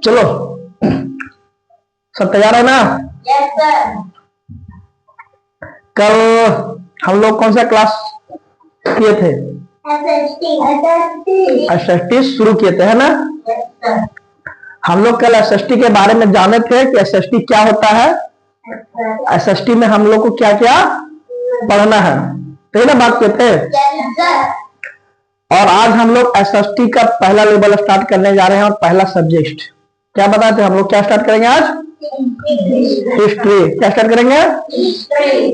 चलो सब तैयार है ना? Yes sir. कल हम लोग कौन सा क्लास किए थे? एसएसटी शुरू किए थे, है ना? Yes sir. हम लोग कल एसएसटी के बारे में जाने थे कि एसएसटी क्या होता है, एसएसटी में हम लोग को क्या क्या पढ़ना है, तो ना बात किए थे। Yes sir. और आज हम लोग एसएसटी का पहला लेवल स्टार्ट करने जा रहे हैं और पहला सब्जेक्ट क्या बताए थे हम लोग? क्या स्टार्ट करेंगे आज? हिस्ट्री। क्या स्टार्ट करेंगे? हिस्ट्री।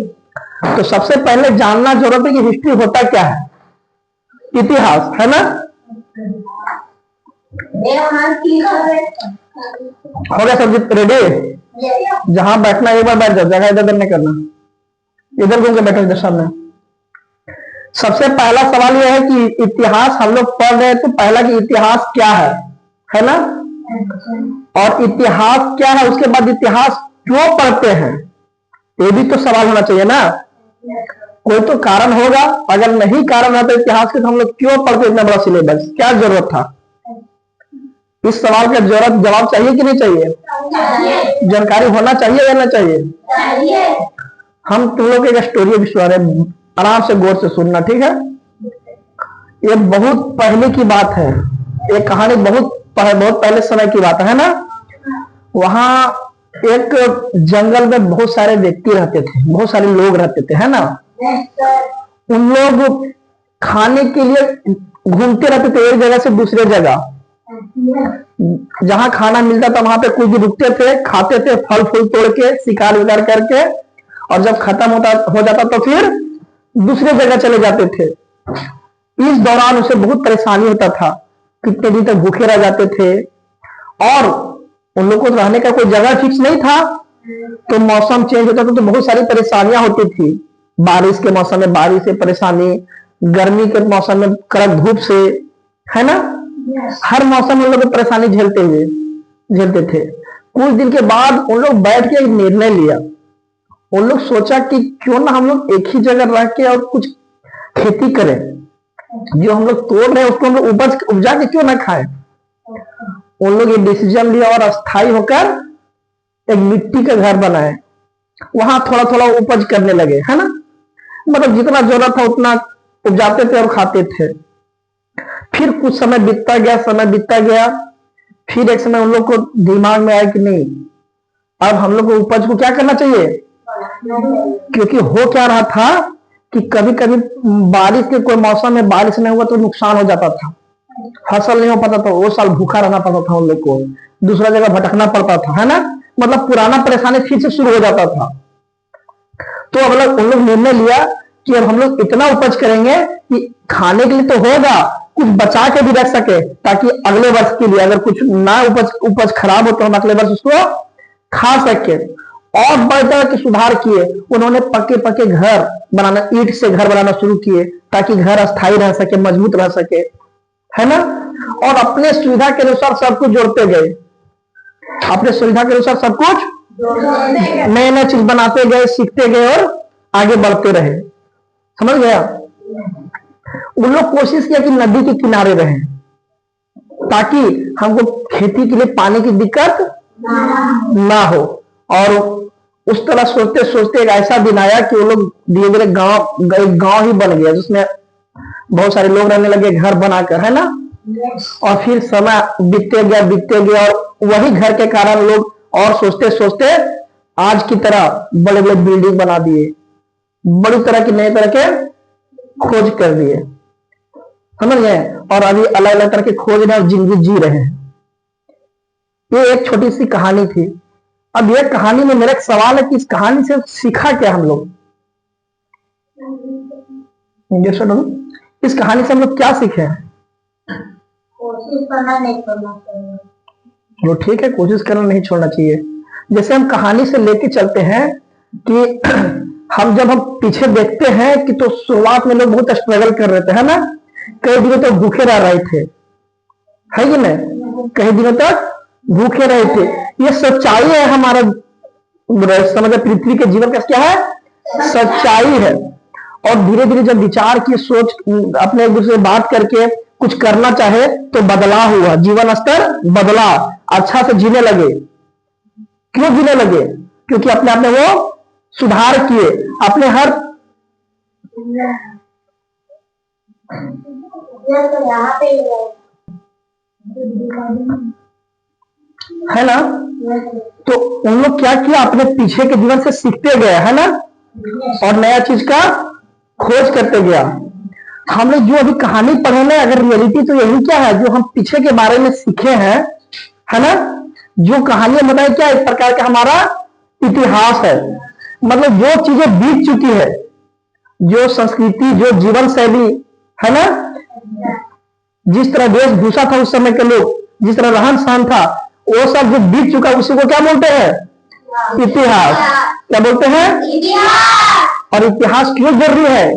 तो सबसे पहले जानना जरूरत है कि हिस्ट्री होता क्या है। इतिहास, है ना? हो गया सब्जेक्ट रेडी? जहां बैठना एक बार बैठ जाओ, जगह इधर उधर नहीं करना, इधर घूम के बैठो इधर सामने। सबसे पहला सवाल यह है कि इतिहास हम लोग पढ़ रहे हैं, तो पहला कि इतिहास क्या है ना? और इतिहास क्या है, उसके बाद इतिहास क्यों पढ़ते हैं, ये भी तो सवाल होना चाहिए ना। कोई तो कारण होगा, अगर नहीं कारण है तो इतिहास के तो हम लोग क्यों पढ़ते, इतना बड़ा सिलेबस क्या जरूरत था? इस सवाल का जवाब चाहिए कि नहीं चाहिए? जानकारी होना चाहिए या ना चाहिए? हम तुम लोग एक स्टोरी विश्वास है, आराम से गौर से सुनना, ठीक है? ये बहुत पहले की बात है, ये कहानी बहुत पहले समय की बात है ना। वहां एक जंगल में बहुत सारे व्यक्ति रहते थे, बहुत सारे लोग रहते थे, है ना? उन लोग खाने के लिए घूमते रहते थे एक जगह से दूसरे जगह। जहां खाना मिलता था वहां पे कुछ भी रुकते थे, खाते थे, फल फूल तोड़ के, शिकार विकार करके, और जब खत्म हो जाता तो फिर दूसरे जगह चले जाते थे। इस दौरान उसे बहुत परेशानी होता था, कितने दिन तक भूखे रह जाते थे, और उन लोगों को रहने का कोई जगह फिक्स नहीं था, तो मौसम चेंज होता था तो बहुत सारी परेशानियां होती थी। बारिश के मौसम में बारिश से परेशानी, गर्मी के मौसम में कड़क धूप से, है ना? हर मौसम में उन लोग परेशानी झेलते थे। कुछ दिन के बाद उन लोग बैठ के एक निर्णय लिया। उन लोग सोचा कि क्यों ना हम लोग एक ही जगह रह के और कुछ खेती करें, जो हम लोग तोड़ रहे हैं उसको हम लोग उपजा के क्यों ना खाएं। उन लोग ये डिसीजन लिया और अस्थायी होकर एक मिट्टी का घर बनाए, वहां थोड़ा थोड़ा उपज करने लगे, है ना? मतलब जितना जरूरत था उतना उपजाते थे और खाते थे। फिर कुछ समय बीतता गया। फिर एक समय उन लोग को दिमाग में आया कि नहीं, अब हम लोग को उपज को क्या करना चाहिए, क्योंकि हो क्या रहा था कि कभी कभी बारिश के कोई मौसम में बारिश नहीं हुआ तो नुकसान हो जाता था, फसल नहीं हो पाता था, वो साल भूखा रहना पड़ता था, उन लोग को दूसरा जगह भटकना पड़ता था, है ना? मतलब पुराना परेशानी फिर से शुरू हो जाता था। तो अब उन लोग निर्णय लिया कि अब हम लोग इतना उपज करेंगे कि खाने के लिए तो होगा, कुछ बचा के भी रख सके, ताकि अगले वर्ष के लिए अगर कुछ ना उपज खराब हो तो हम अगले वर्ष उसको खा सके। और बढ़ चढ़ के सुधार किए। उन्होंने पक्के घर बनाना, ईंट से घर बनाना शुरू किए ताकि घर अस्थायी रह सके, मजबूत रह सके, है ना? और अपने सुविधा के अनुसार सब कुछ जोड़ते गए, अपने सुविधा के अनुसार सब कुछ नए नए चीज बनाते गए, सीखते गए और आगे बढ़ते रहे। समझ गया? उन लोग कोशिश किया कि नदी के किनारे रहें, ताकि हमको खेती के लिए पानी की दिक्कत ना हो। और उस तरह सोचते सोचते एक ऐसा दिन आया कि वो लोग धीरे धीरे एक गांव ही बन गया, जिसमें बहुत सारे लोग रहने लगे घर बनाकर, है ना? और फिर समय बीतते गया और वही घर के कारण लोग और सोचते सोचते आज की तरह बड़े बड़े बिल्डिंग बना दिए, बड़ी तरह की नए तरह के खोज कर दिए, समझ गए? और अभी अलग अलग तरह के खोज रहे और जिंदगी जी रहे हैं। ये एक छोटी सी कहानी थी। अब ये कहानी में मेरा एक सवाल है कि इस कहानी से सीखा क्या हम लोग? इस कहानी से हम लोग क्या सीखे? कोशिश करना नहीं छोड़ना चाहिए। वो ठीक है, कोशिश करना नहीं छोड़ना चाहिए। जैसे हम कहानी से लेके चलते हैं कि जब हम पीछे देखते हैं कि तो शुरुआत में लोग बहुत स्ट्रगल कर रहे थे, है ना? कई दिनों तक भूखे रह रहे थे, है कि नहीं? कई दिनों तक भूखे रहे थे। ये सच्चाई है हमारा, समझ, पृथ्वी के जीवन का क्या है? सच्चाई है। और धीरे धीरे जब विचार की सोच अपने एक दूसरे से बात करके कुछ करना चाहे तो बदलाव हुआ, जीवन स्तर बदला, अच्छा से जीने लगे। क्यों जीने लगे? क्योंकि अपने आप में वो सुधार किए, अपने हर यहाँ पे है ना। तो उन लोग क्या किया, अपने पीछे के जीवन से सीखते गए, है ना, और नया चीज का खोज करते गया। हम लोग जो अभी कहानी पढ़े ना, अगर रियलिटी तो यही क्या है, जो हम पीछे के बारे में सीखे हैं, है ना, जो कहानियां बताए, क्या एक प्रकार का हमारा इतिहास है। मतलब जो चीजें बीत चुकी है, जो संस्कृति, जो जीवन शैली, है ना, जिस तरह वेशभूषा था उस समय के लोग, जिस तरह रहन सहन था, वो सब जो बीत चुका है, उसी को क्या बोलते हैं? इतिहास। क्या बोलते हैं? और इतिहास क्यों जरूरी है?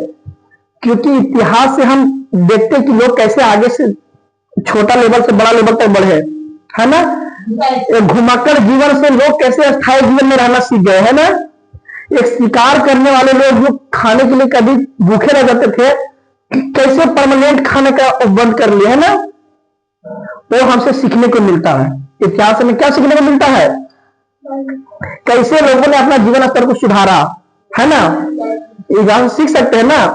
क्योंकि इतिहास से हम देखते हैं कि लोग कैसे आगे से छोटा लेवल से बड़ा लेवल तक बढ़े, है ना। एक घुमाकर जीवन से लोग कैसे स्थायी जीवन में रहना सीख गए, है ना। एक शिकार करने वाले लोग जो खाने के लिए कभी भूखे रह जाते थे, कैसे परमानेंट खाने का बंद कर लिए, है ना। वो हमसे सीखने को मिलता है। इतिहास में क्या सीखने को मिलता है? कैसे लोगों ने अपना जीवन स्तर को सुधारा, है ना, इतिहास सीख सकते हैं ना।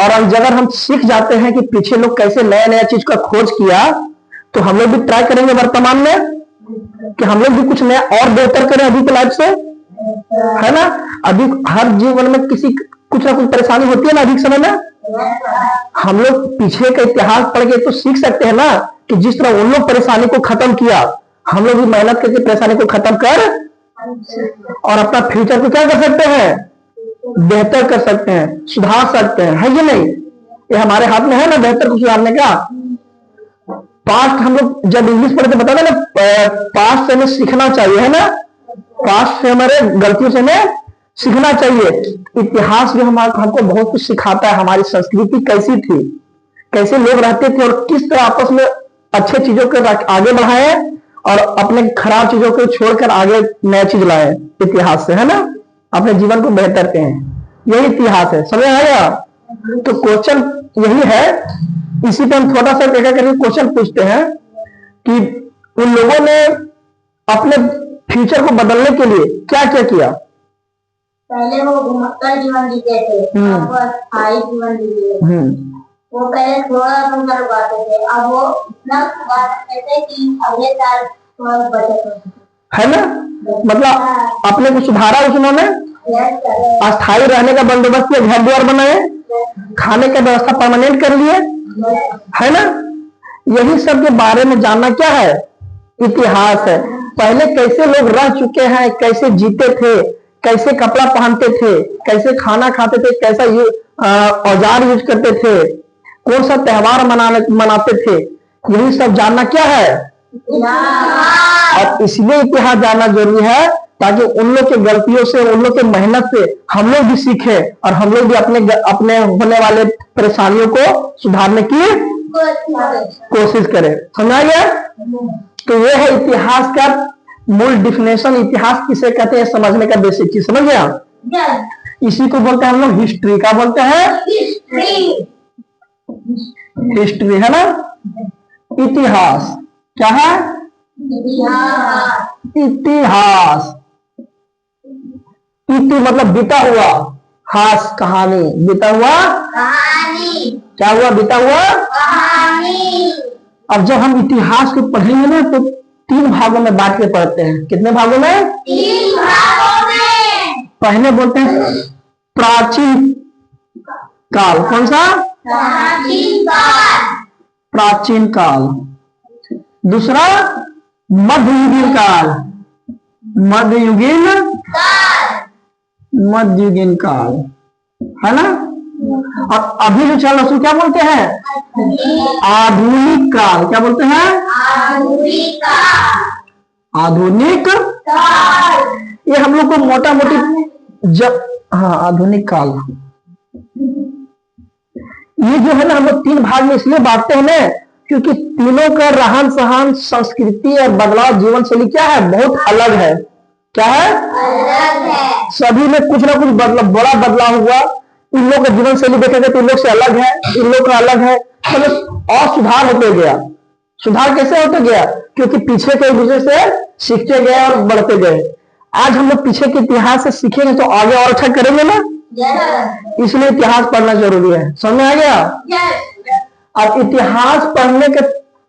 और अगर हम सीख जाते हैं कि पीछे लोग कैसे नया नया चीज का खोज किया, तो हम लोग भी ट्राई करेंगे वर्तमान में कि हम लोग भी कुछ नया और बेहतर करें अभी के लाइफ से, है ना। अभी हर जीवन में किसी कुछ ना कुछ परेशानी होती है ना अभी के समय में। हम लोग पीछे का इतिहास पढ़ के तो सीख सकते हैं ना कि जिस तरह उन लोग परेशानी को खत्म किया, हम लोग भी मेहनत करके परेशानी को खत्म कर और अपना फ्यूचर को क्या कर सकते हैं? बेहतर कर सकते हैं, सुधार सकते हैं, है ये नहीं? ये हमारे हाथ में है ना बेहतर को सुधारने का। पास्ट हम लोग जब इंग्लिश पढ़ते पता था ना, पास्ट से हमें सीखना चाहिए, है ना। पास्ट से हमारे गलतियों से हमें सीखना चाहिए। इतिहास जो हमको बहुत कुछ सिखाता है। हमारी संस्कृति कैसी थी, कैसे लोग रहते थे, और किस तरह आपस में अच्छे चीजों को आगे बढ़ाए और अपने खराब चीजों को छोड़कर आगे नया चीज लाए इतिहास से, है ना, अपने जीवन को बेहतर करें। यही इतिहास है, समझ आया। तो क्वेश्चन यही है। इसी पे हम थोड़ा सा देखा करके क्वेश्चन पूछते हैं कि उन लोगों ने अपने फ्यूचर को बदलने के लिए क्या क्या किया। पहले वो घुमक्कड़ जीवन जीते थे, अब वो स्थायी जीवन जीते। वो पहले थोड़ा थोड़ा उगाते थे, अब वो इतना उगा सकते थे कि अगले साल थोड़ा बचत हो, है ना। मतलब अपने को सुधारा उन्होंने, अस्थायी रहने का बंदोबस्त किया, घर द्वार बनाए, खाने का व्यवस्था परमानेंट कर लिए, है ना। यही सब के बारे में जानना क्या है? इतिहास है। पहले कैसे लोग रह चुके हैं, कैसे जीते थे, कैसे कपड़ा पहनते थे, कैसे खाना खाते थे, कैसा औजार यूज करते थे, कौन सा त्योहार मनाते थे, यही सब जानना क्या है? और इसलिए इतिहास जानना जरूरी है ताकि उन लोग के गलतियों से, उन लोग के मेहनत से हम लोग भी सीखे और हम लोग भी अपने होने वाले परेशानियों को सुधारने की कोशिश करें। समझा गया? तो ये है इतिहास का मूल डिफिनेशन। इतिहास किसे कहते हैं समझने का बेसिक चीज, समझ गया? इसी को बोलते हैं हम लोग हिस्ट्री। क्या बोलते हैं? हिस्ट्री, है ना। इतिहास क्या है? इतिहास। इति मतलब बीता हुआ, हास कहानी, बीता हुआ कहानी। क्या हुआ? बीता हुआ कहानी। अब जब हम इतिहास को पढ़ेंगे ना तो 3 भागों में बांट के पढ़ते हैं। कितने भागों में? 3 भागों में। पहले बोलते हैं प्राचीन काल। कौन सा? प्राचीन काल। प्राचीन काल। दूसरा मध्ययुगीन काल। मध्ययुगीन काल। मध्ययुगीन काल, है ना। और अभी जो चल रहा है क्या बोलते हैं? आधुनिक काल। क्या बोलते हैं? आधुनिक काल। आधुनिक काल। ये हम लोग को मोटा मोटी हाँ, आधुनिक काल। ये जो है ना हम लोग 3 भाग में इसलिए बांटते हैं ना क्योंकि तीनों का रहन सहन, संस्कृति और बदलाव जीवन शैली क्या है? बहुत अलग है। क्या है? अलग है। सभी में कुछ ना कुछ बड़ा बदलाव हुआ। इन लोग का जीवन शैली देखेंगे तो इन लोग से अलग है, इन लोग का अलग है, मतलब और सुधार होते गया। सुधार कैसे होते गया? क्योंकि पीछे के एक दूसरे से सीखते गए और बढ़ते गए। आज हम लोग पीछे के इतिहास से सीखेंगे तो आगे और अच्छा करेंगे ना, इसलिए इतिहास पढ़ना जरूरी है। समझ में आ गया? अब इतिहास पढ़ने के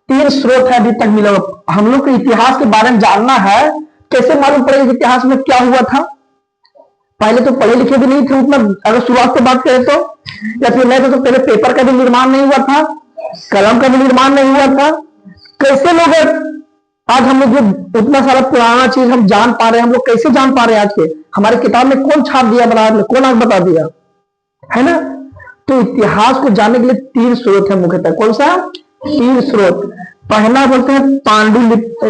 3 स्रोत है अभी तक मिला। हम लोग को इतिहास के बारे में जानना है, कैसे मालूम पड़ेगा कि इतिहास में क्या हुआ था? पहले तो पढ़े लिखे भी नहीं थे उतना, अगर शुरुआत से बात करें तो, या फिर नहीं तो पहले पेपर का भी निर्माण नहीं हुआ था, कलम का भी निर्माण नहीं हुआ था। कैसे लोग आज हम लोग जो इतना सारा पुराना चीज हम जान पा रहे हैं, हम लोग कैसे जान पा रहे हैं? आज के हमारे किताब में कौन छाप दिया, बना कौन आज बता दिया है ना? तो इतिहास को जानने के लिए 3 स्रोत है मुख्यतः। कौन सा? 3 स्रोत। पहला बोलते हैं पांडुलिपि,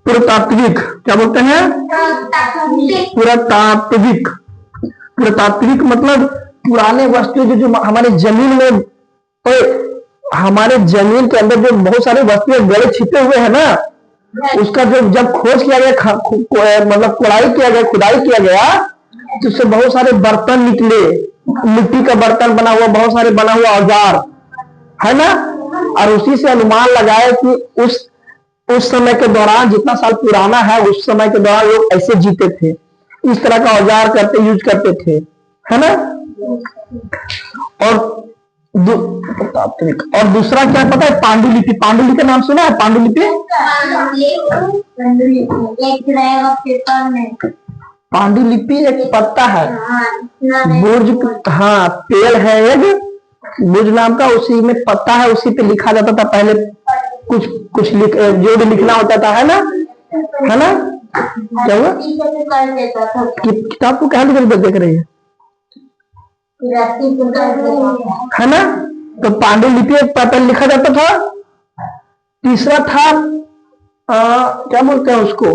पुरातात्विक। क्या बोलते हैं? पुरातात्विक। पुरातात्विक मतलब पुराने वस्तु जो हमारे जमीन में, हमारे जमीन के अंदर जो बहुत सारे वस्तुएं गड़े छिपे हुए हैं ना, उसका जो जब खोज किया गया, मतलब खुदाई किया गया, तो उससे बहुत सारे बर्तन निकले, मिट्टी का बर्तन बना हुआ, बहुत सारे बना हुआ औजार है ना। और उसी से अनुमान लगाए कि उस समय के दौरान, जितना साल पुराना है, उस समय के दौरान लोग ऐसे जीते थे, इस तरह का औजार यूज करते थे, है ना। और दूसरा क्या पता है? पांडुलिपि। पांडुलिपि का नाम सुना है? पांडुलिपि, पांडुलिपि एक पत्ता है, बुर्ज, हाँ पेड़ है एक बुर्ज नाम का, उसी में पत्ता है, उसी पे लिखा जाता था पहले। कुछ जो भी लिखना होता था, है ना, है ना। क्या हुआ? किताब को कहाँ देख रही है ना। तो पांडुलिपि एक पत्ता लिखा जाता था। तीसरा था क्या बोलते हैं उसको,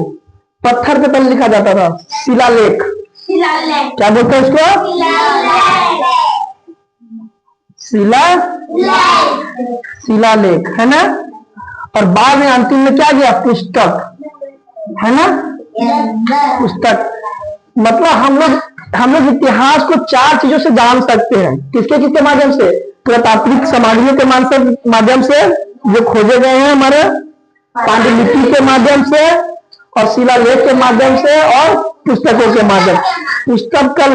पत्थर पे पहले लिखा जाता था, शिलालेख। क्या बोलते हैं उसको? शिलालेख, है ना। और बाद में अंतिम में क्या गया? पुस्तक, है ना। पुस्तक मतलब हम लोग इतिहास को 4 चीजों से जान सकते हैं। किसके माध्यम से? पुरातात्विक सामग्रियों के माध्यम से जो खोजे गए हैं हमारे, पांडुलिपि के माध्यम से, और शिलालेख के माध्यम से, और पुस्तकों के माध्यम। पुस्तक का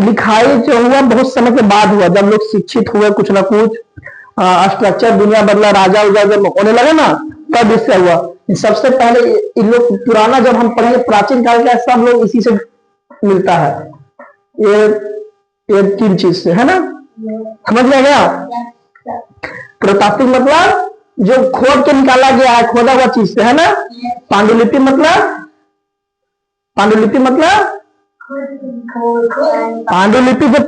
लिखाई जो हुआ बहुत समय के बाद हुआ, जब लोग शिक्षित हुए, कुछ ना कुछ स्ट्रक्चर दुनिया बदला, राजा उजा जब होने लगे ना, तब इससे हुआ। सबसे पहले इन लोग पुराना जब हम पढ़ेंगे, प्राचीन काल का, सब लोग इसी से मिलता है, ये 3 चीज से, है ना। समझ में गया? पुरातात्विक मतलब जो खोद के निकाला गया है, खोदा हुआ चीज से, है ना। पांडुलिपि मतलब पांडुलिपि जो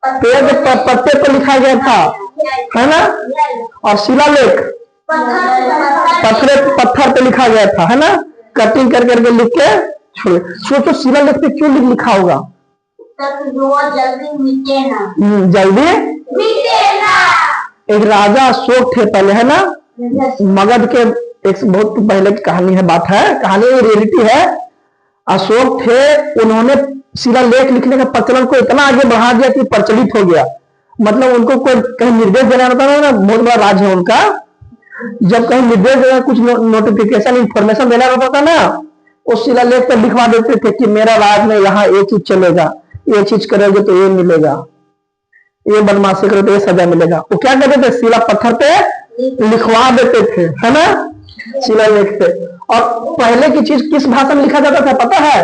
पेड़ के पत्ते पर लिखा गया था, है ना। और शिलालेख पत्थर पे लिखा गया था, है ना, कटिंग करके लिख के छोड़े। सोचो शिलालेख पे क्यों लिखा होगा? जल्दी एक राजा अशोक थे पहले, है ना, मगध के। एक बहुत पहले की कहानी है, बात है, कहानी रियलिटी है। अशोक थे, उन्होंने शिलालेख लिखने का प्रचलन को इतना आगे बढ़ा दिया कि प्रचलित हो गया। मतलब उनको कोई कहीं निर्देश देना होता है ना, बहुत बड़ा राज है उनका, जब कहीं निर्देश देना, कुछ नोटिफिकेशन इंफॉर्मेशन देना होता था ना, उस शिलालेख पर लिखवा देते थे कि मेरा राज में यहाँ ये चीज चलेगा, ये चीज करोगे तो ये मिलेगा, ये बदमाशी करो तो ये सजा मिलेगा। वो क्या करते थे? शिला पत्थर पे लिखवा देते थे, है ना, शिलालेख पे। और पहले की चीज किस भाषा में लिखा जाता था पता है?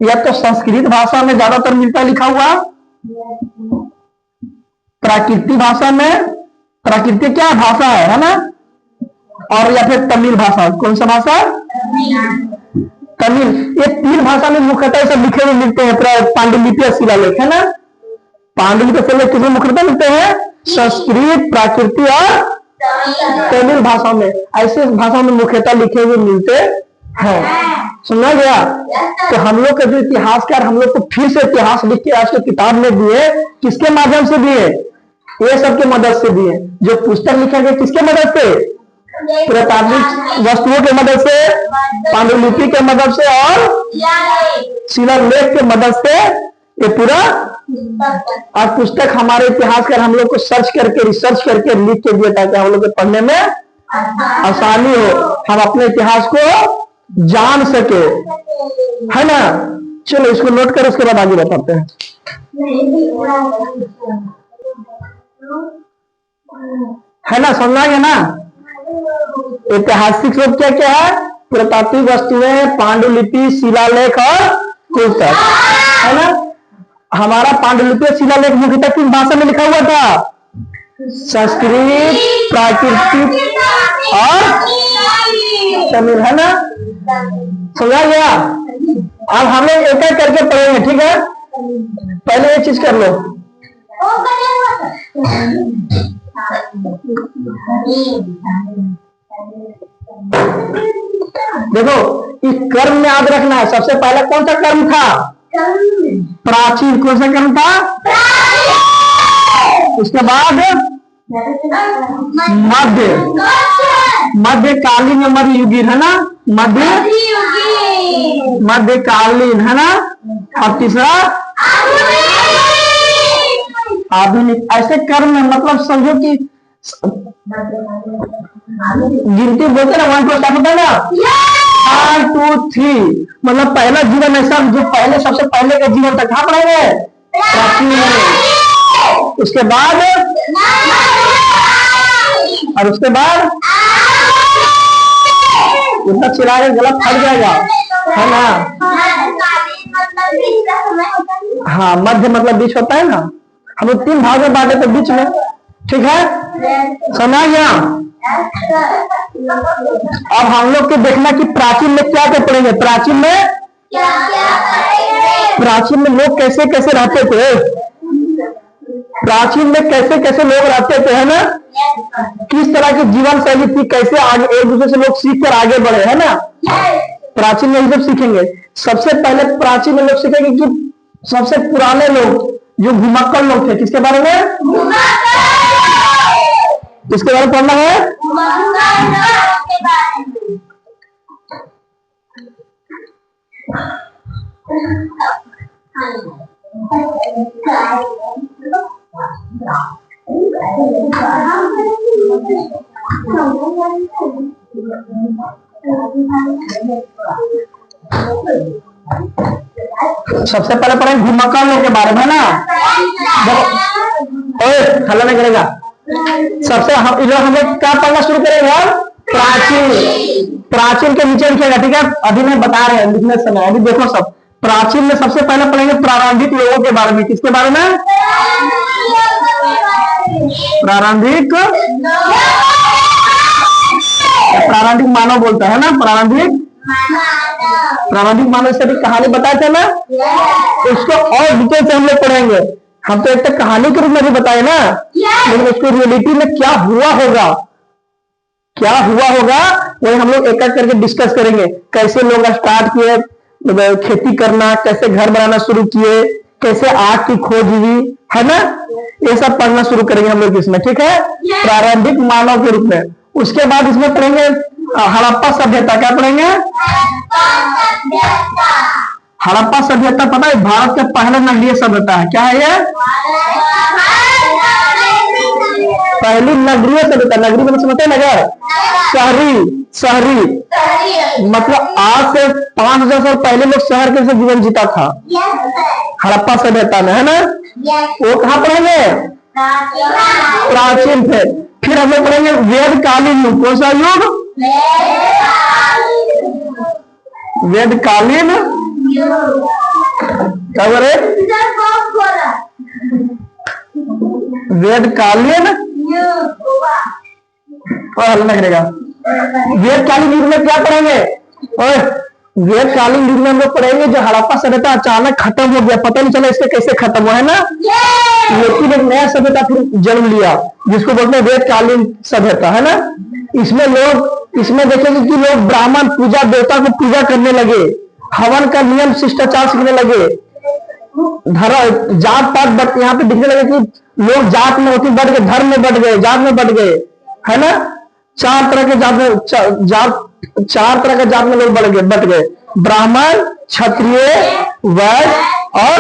या तो संस्कृत भाषा में ज्यादातर मिलता लिखा हुआ, प्राकृतिक भाषा में, प्राकृतिक क्या भाषा है ना, और या फिर तमिल भाषा। कौन सा भाषा? तमिल। ये 3 भाषा में मुख्यतः सब लिखे हुए मिलते हैं, पांडुलिपि और शिलालेख, है ना। पांडुलिपि शिलालेख किसमें मुख्यतः मिलते हैं? संस्कृत, प्राकृतिक और तमिल भाषा में। ऐसे भाषा में मुख्यतः लिखे हुए मिलते हैं। सुना गया? तो हम लोग का जो इतिहासकार हम लोग को फिर से इतिहास लिख के आज के किताब में दिए, किसके माध्यम से दिए? ये सब के मदद से दिए। जो पुस्तक लिखा गया किसके मदद से? पुरातात्विक वस्तुओं के मदद से, पांडुलिपि के मदद से और शिलालेख के मदद से ये पूरा। और पुस्तक हमारे इतिहासकार हम लोग को सर्च करके, रिसर्च करके लिख के दिया, ताकि हम लोग के पढ़ने में आसानी हो, हम अपने इतिहास को जान सके, है ना। चलो इसको नोट कर, उसके बाद आगे बताते हैं। है ना, समझा गया ना। ऐतिहासिक स्रोत क्या क्या है? पुरातात्विक वस्तुएं, पांडुलिपि, शिलालेख और पुस्तक, है ना। हमारा पांडुलिपि और शिलालेख मुख्यतः किस भाषा में लिखा हुआ था? संस्कृत, प्राकृतिक और तमिल, है ना। समझा गया। अब हम लोग एक एक करके पढ़ेंगे, ठीक है। पहले ये चीज कर लो। देखो, इस कर्म में याद रखना है, सबसे पहले कौन सा कर्म था? प्राचीन। कौन सा कर्म था? उसके बाद मध्य, मध्यकालीन या मध्ययुगीन, है ना। मध्यकालीन, है ना। और तीसरा आधुनिक। ऐसे कर्म में मतलब समझो कि गिनती बोलते ना, 1 2 क्या होता है ना, 1 2 3, मतलब पहला जीवन ऐसा जो पहले सबसे पहले का जीवन था, कहाँ पढ़ेंगे? प्राचीन। उसके बाद और उसके बाद उतना चिल्लाए गला फट जाएगा, है ना। हाँ, मध्य मतलब बीच होता है ना। हम लोग 3 भाग में बांटे तो बीच में, ठीक है। समझ गया। अब हम लोग को देखना कि प्राचीन में क्या क्या पढ़ेंगे। प्राचीन में लोग कैसे कैसे रहते थे, प्राचीन में कैसे कैसे लोग रहते थे, है ना। किस तरह की जीवन शैली थी, कैसे आगे एक दूसरे से लोग सीख कर आगे बढ़े, है ना। प्राचीन में ये सब सीखेंगे। सबसे पहले प्राचीन में लोग सीखेंगे कि सबसे पुराने लोग जो घुमक्कड़ लोग थे, किसके बारे में? किसके बारे में पढ़ना है? सबसे पहले पढ़ेंगे घुमक्कड़ लोग के बारे में ना। हल्ला नहीं करेगा। सबसे हम लोग क्या पढ़ना शुरू करेंगे? प्राचीन। प्राचीन के नीचे लिखेगा, ठीक है। अभी मैं बता रहे हैं लिखने समय। अभी देखो सब, प्राचीन में सबसे पहले पढ़ेंगे प्रारंभिक लोगों के बारे में। किसके बारे में? प्रारंभिक मानव बोलता है ना। प्रारंभिक मानव से भी कहानी बताए थे ना, उसको और डिटेल से हम लोग पढ़ेंगे। हम तो एक तक कहानी के रूप में भी बताए ना, लेकिन उसको रियलिटी में क्या हुआ होगा वही हम लोग एक एक करके डिस्कस करेंगे। कैसे लोग स्टार्ट किए खेती करना, कैसे घर बनाना शुरू किए, कैसे आग की खोज हुई, है ना। ये सब पढ़ना शुरू करेंगे हम लोग इसमें, ठीक है। प्रारंभिक मानव के रूप में। उसके बाद इसमें पढ़ेंगे हड़प्पा सभ्यता। क्या पढ़ेंगे? हड़प्पा सभ्यता पता है भारत का पहला नगरीय सभ्यता है। क्या है ये? पहली नगरीय सभ्यता। नगरी मतलब समझते हैं नगर, शहरी मतलब आज से 5000 साल पहले लोग शहर के से जीवन जीता था हड़प्पा सभ्यता में, है ना। वो कहाँ पढ़ेंगे? प्राचीन थे। फिर हम लोग पढ़ेंगे वेदकालीन युग। कौन सा युग? वेदकालीन। क्या बोले? वेदकालीन हल्ला करेगा। वेदकालीन युग में क्या पढ़ेंगे? वेदकालीन युग में हम लोग पढ़ेंगे जो हड़प्पा सभ्यता अचानक खत्म हो गया, पता नहीं चला इसके कैसे खत्म हुआ, है ना। लेकिन एक नया सभ्यता फिर जन्म लिया जिसको बोलते हैं वेदकालीन सभ्यता, है ना। इसमें देखेंगे कि लोग ब्राह्मण पूजा देवता को पूजा करने लगे, हवन का नियम शिष्टाचार सीखने लगे, जात पात यहाँ पे दिखने लगे कि लोग जात में होती बढ़ गए, धर्म में बढ़ गए, जात में बढ़ गए, है ना। 4 तरह के जात में लोग बढ़ गए। ब्राह्मण, क्षत्रिय, वैश्य और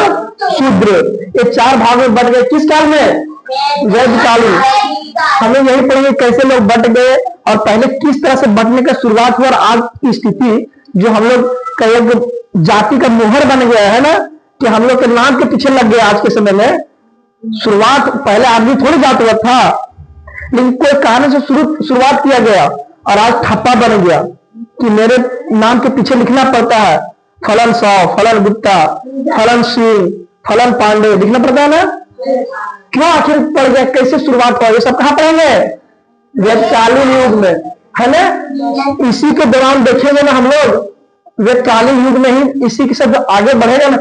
शूद्र। ये 4 भाग में बढ़ गए। किस काल में? वैदिकालीन। हमें यही पढ़ेंगे कैसे लोग बढ़ गए और पहले किस तरह से बंटने का शुरुआत हुआ और आज की स्थिति जो हम लोग का एक जाति का मोहर बन गया है ना, कि हम लोग के नाम के पीछे लग गया आज के समय में। शुरुआत पहले आदमी थोड़ी जात हुआ था, लेकिन कोई कारण से शुरुआत किया गया और आज ठप्पा बन गया कि मेरे नाम के पीछे लिखना पड़ता है फलन साव, फलन गुप्ता, फलन सिंह, फलन पांडे लिखना पड़ता है ना। क्यों आखिर पड़ गया, कैसे शुरुआत हुआ, ये सब कहाँ पढ़ेंगे? वेदकालीन युग में, है ना। इसी के दौरान देखेंगे ना हम लोग, वेदकालीन युग में ही इसी के सब आगे बढ़ेगा ना।